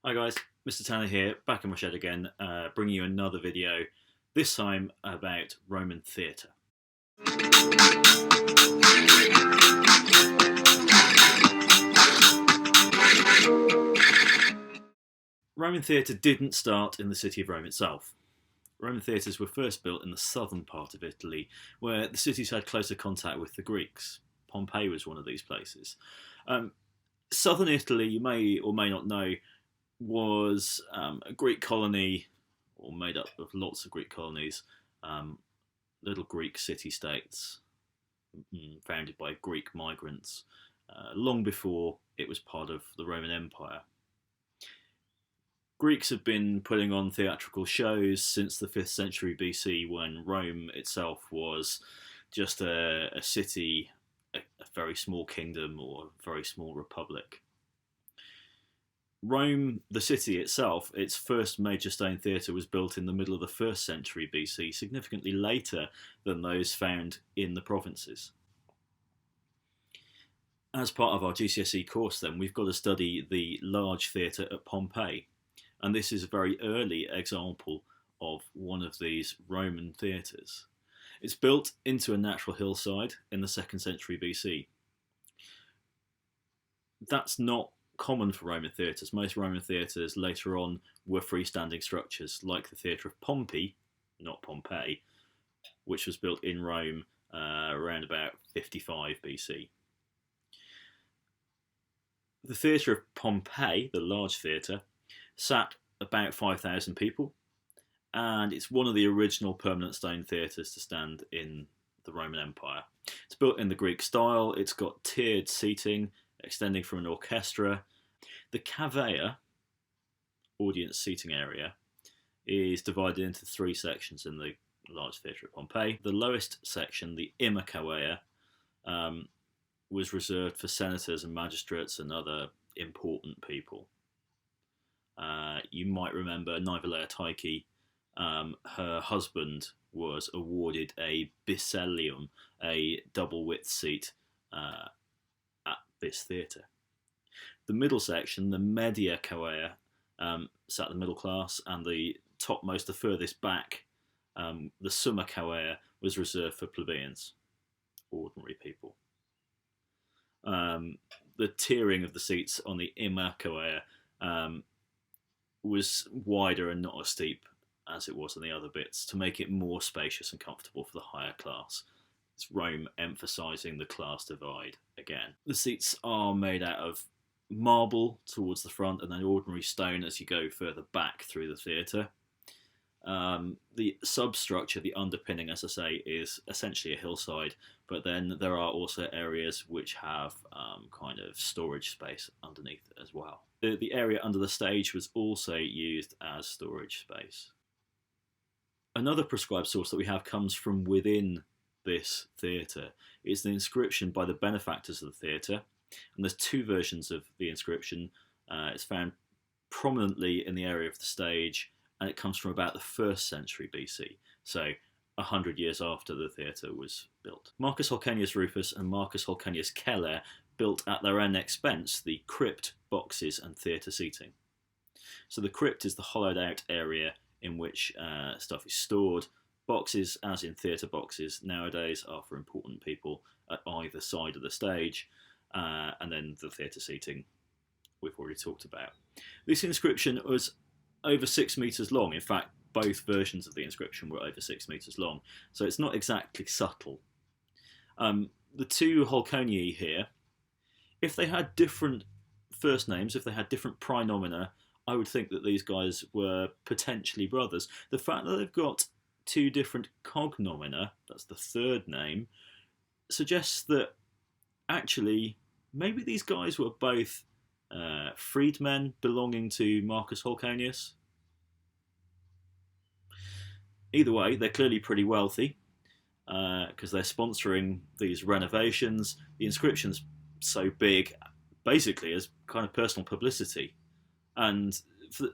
Hi guys, Mr. Tanner here, back in my shed again, bringing you another video, this time about Roman theatre. Roman theatre didn't start in the city of Rome itself. Roman theatres were first built in the southern part of Italy, where the cities had closer contact with the Greeks. Pompeii was one of these places. Southern Italy, you may or may not know, was a Greek colony, or made up of lots of Greek colonies, little Greek city-states founded by Greek migrants, long before it was part of the Roman Empire. Greeks have been putting on theatrical shows since the 5th century BC, when Rome itself was just a city, a very small kingdom or a very small republic. Rome, the city itself, its first major stone theatre was built in the middle of the 1st century BC, significantly later than those found in the provinces. As part of our GCSE course then, we've got to study the large theatre at Pompeii, and this is a very early example of one of these Roman theatres. It's built into a natural hillside in the 2nd century BC. That's not common for Roman theatres. Most Roman theatres later on were freestanding structures, like the Theatre of Pompey, not Pompeii, which was built in Rome around about 55 BC. The Theatre of Pompeii, the large theatre, sat about 5,000 people, and it's one of the original permanent stone theatres to stand in the Roman Empire. It's built in the Greek style. It's got tiered seating extending from an orchestra. The cavea, audience seating area, is divided into 3 sections in the large theatre at Pompeii. The lowest section, the imma was reserved for senators and magistrates and other important people. You might remember Nivelea Tyche, her husband was awarded a bisellium, a double width seat at this theatre. The middle section, the media cavea, sat the middle class, and the topmost, the furthest back, the summa cavea, was reserved for plebeians, ordinary people. The tiering of the seats on the imma cavea was wider and not as steep as it was in the other bits, to make it more spacious and comfortable for the higher class. It's Rome emphasising the class divide again. The seats are made out of marble towards the front, and then ordinary stone as you go further back through the theatre. The substructure, the underpinning, as I say, is essentially a hillside, but then there are also areas which have kind of storage space underneath it as well. The area under the stage was also used as storage space. Another prescribed source that we have comes from within this theatre. It's the inscription by the benefactors of the theatre, and there's 2 versions of the inscription. It's found prominently in the area of the stage, and it comes from about the 1st century BC, so 100 years after the theatre was built. Marcus Holcanius Rufus and Marcus Holcanius Keller built at their own expense the crypt, boxes and theatre seating. So the crypt is the hollowed out area in which stuff is stored. Boxes, as in theatre boxes nowadays, are for important people at either side of the stage, and then the theatre seating we've already talked about. This inscription was over 6 metres long. In fact, both versions of the inscription were over 6 metres long, so it's not exactly subtle. The 2 Holconii here, if they had different first names, if they had different praenomina, I would think that these guys were potentially brothers. The fact that they've got 2 different cognomina, that's the 3rd name, suggests that actually maybe these guys were both freedmen belonging to Marcus Holcanius. Either way, they're clearly pretty wealthy because they're sponsoring these renovations. The inscription's so big, basically, as kind of personal publicity, and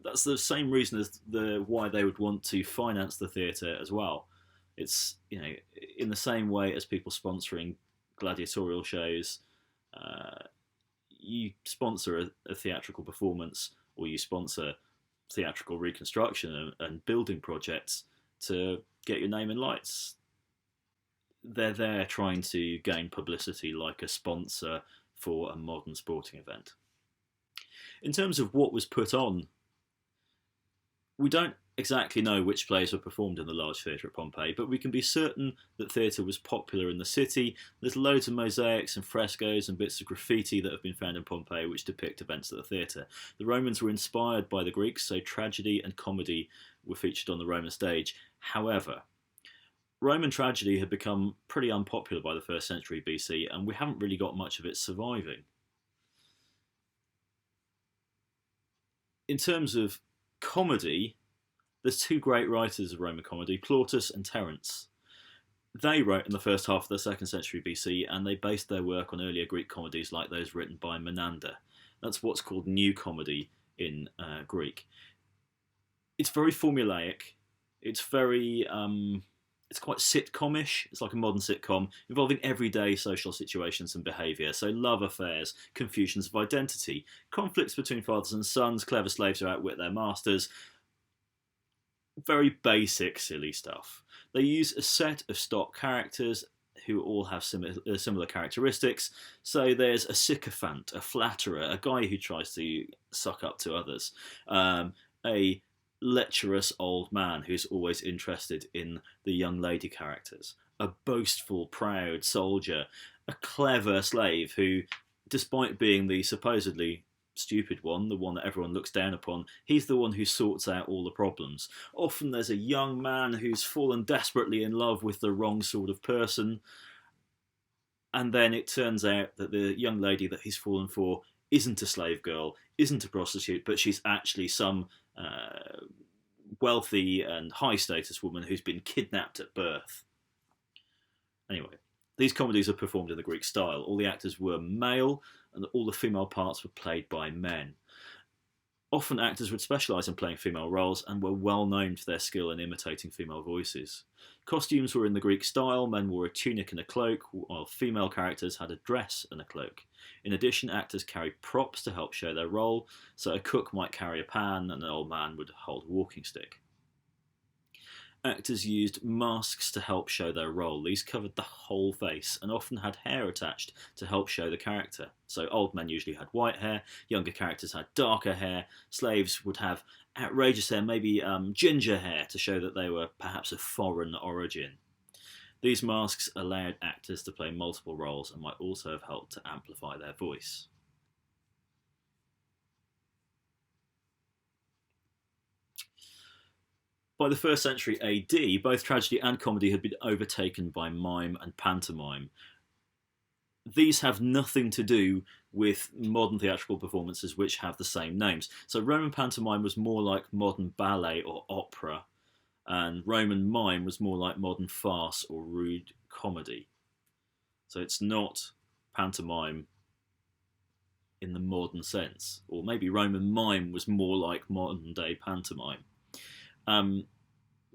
that's the same reason as why they would want to finance the theatre as well. It's, you know, in the same way as people sponsoring gladiatorial shows. You sponsor a theatrical performance or you sponsor theatrical reconstruction and building projects to get your name in lights. They're there trying to gain publicity like a sponsor for a modern sporting event. In terms of what was put on, we don't exactly know which plays were performed in the large theatre at Pompeii, but we can be certain that theatre was popular in the city. There's loads of mosaics and frescoes and bits of graffiti that have been found in Pompeii which depict events at the theatre. The Romans were inspired by the Greeks, so tragedy and comedy were featured on the Roman stage. However, Roman tragedy had become pretty unpopular by the 1st century BC, and we haven't really got much of it surviving. In terms of comedy, there's two great writers of Roman comedy, Plautus and Terence. They wrote in the first half of the 2nd century BC, and they based their work on earlier Greek comedies like those written by Menander. That's what's called new comedy in Greek. It's very formulaic. It's very it's quite sitcom-ish. It's like a modern sitcom involving everyday social situations and behaviour. So love affairs, confusions of identity, conflicts between fathers and sons, clever slaves who outwit their masters. Very basic, silly stuff. They use a set of stock characters who all have similar characteristics. So there's a sycophant, a flatterer, a guy who tries to suck up to others, a lecherous old man who's always interested in the young lady characters, a boastful, proud soldier, a clever slave who, despite being the supposedly stupid one, the one that everyone looks down upon, he's the one who sorts out all the problems. Often there's a young man who's fallen desperately in love with the wrong sort of person, and then it turns out that the young lady that he's fallen for isn't a slave girl, isn't a prostitute, but she's actually some wealthy and high status woman who's been kidnapped at birth. Anyway, these comedies are performed in the Greek style. All the actors were male, and all the female parts were played by men. Often actors would specialise in playing female roles and were well known for their skill in imitating female voices. Costumes were in the Greek style. Men wore a tunic and a cloak, while female characters had a dress and a cloak. In addition, actors carried props to help show their role, so a cook might carry a pan and an old man would hold a walking stick. Actors used masks to help show their role. These covered the whole face and often had hair attached to help show the character. So old men usually had white hair, younger characters had darker hair, slaves would have outrageous hair, maybe ginger hair, to show that they were perhaps of foreign origin. These masks allowed actors to play multiple roles and might also have helped to amplify their voice. By the 1st century AD, both tragedy and comedy had been overtaken by mime and pantomime. These have nothing to do with modern theatrical performances which have the same names. So Roman pantomime was more like modern ballet or opera, and Roman mime was more like modern farce or rude comedy. So it's not pantomime in the modern sense, or maybe Roman mime was more like modern day pantomime.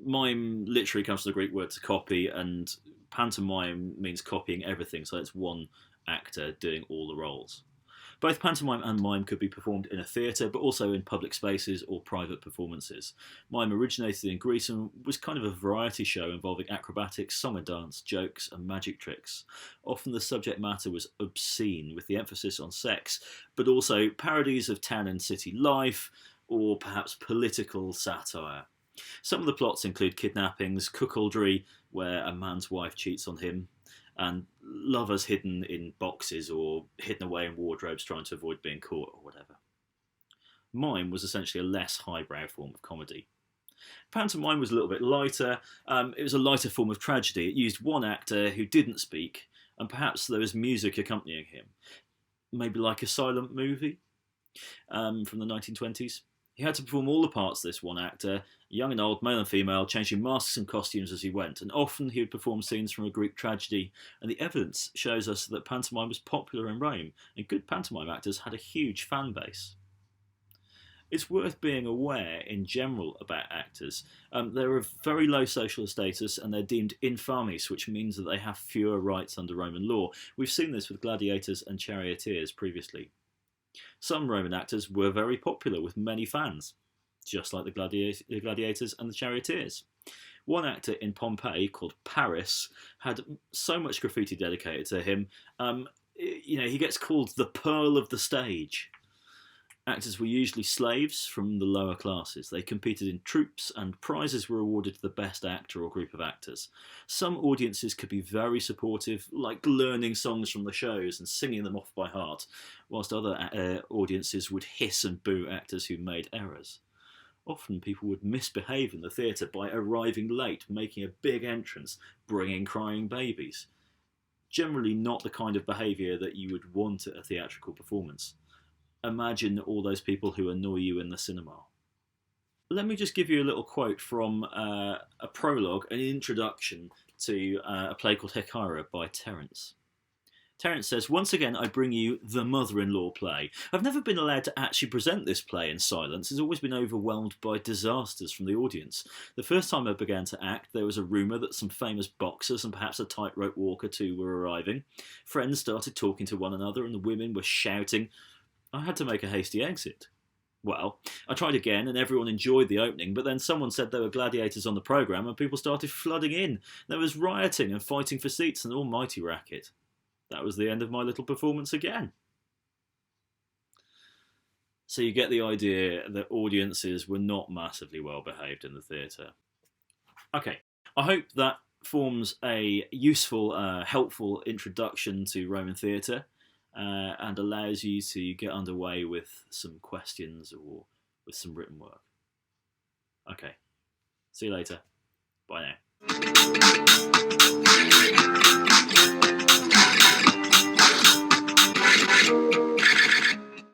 Mime literally comes from the Greek word to copy, and pantomime means copying everything, so it's one actor doing all the roles. Both pantomime and mime could be performed in a theatre, but also in public spaces or private performances. Mime originated in Greece and was kind of a variety show involving acrobatics, song and dance, jokes and magic tricks. Often the subject matter was obscene, with the emphasis on sex, but also parodies of town and city life, or perhaps political satire. Some of the plots include kidnappings, cuckoldry, where a man's wife cheats on him, and lovers hidden in boxes or hidden away in wardrobes trying to avoid being caught or whatever. Mime was essentially a less highbrow form of comedy. Pantomime was a little bit lighter. It was a lighter form of tragedy. It used one actor who didn't speak, and perhaps there was music accompanying him. Maybe like a silent movie from the 1920s. He had to perform all the parts of this one actor, young and old, male and female, changing masks and costumes as he went, and often he would perform scenes from a Greek tragedy, and the evidence shows us that pantomime was popular in Rome, and good pantomime actors had a huge fan base. It's worth being aware, in general, about actors. They're of very low social status, and they're deemed infames, which means that they have fewer rights under Roman law. We've seen this with gladiators and charioteers previously. Some Roman actors were very popular with many fans, just like the gladiators and the charioteers. One actor in Pompeii, called Paris, had so much graffiti dedicated to him. He gets called the Pearl of the Stage. Actors were usually slaves from the lower classes. They competed in troupes, and prizes were awarded to the best actor or group of actors. Some audiences could be very supportive, like learning songs from the shows and singing them off by heart, whilst other audiences would hiss and boo actors who made errors. Often people would misbehave in the theatre by arriving late, making a big entrance, bringing crying babies. Generally not the kind of behaviour that you would want at a theatrical performance. Imagine all those people who annoy you in the cinema. Let me just give you a little quote from a prologue, an introduction to a play called Hecaira by Terence. Terence says, "Once again I bring you the mother-in-law play. I've never been allowed to actually present this play in silence. It's always been overwhelmed by disasters from the audience. The first time I began to act, there was a rumour that some famous boxers and perhaps a tightrope walker too were arriving. Friends started talking to one another and the women were shouting. I had to make a hasty exit. Well, I tried again and everyone enjoyed the opening, but then someone said there were gladiators on the programme and people started flooding in. There was rioting and fighting for seats and an almighty racket. That was the end of my little performance again." So you get the idea that audiences were not massively well behaved in the theatre. Okay, I hope that forms a useful, helpful introduction to Roman theatre and allows you to get underway with some questions or with some written work. Okay, see you later. Bye now.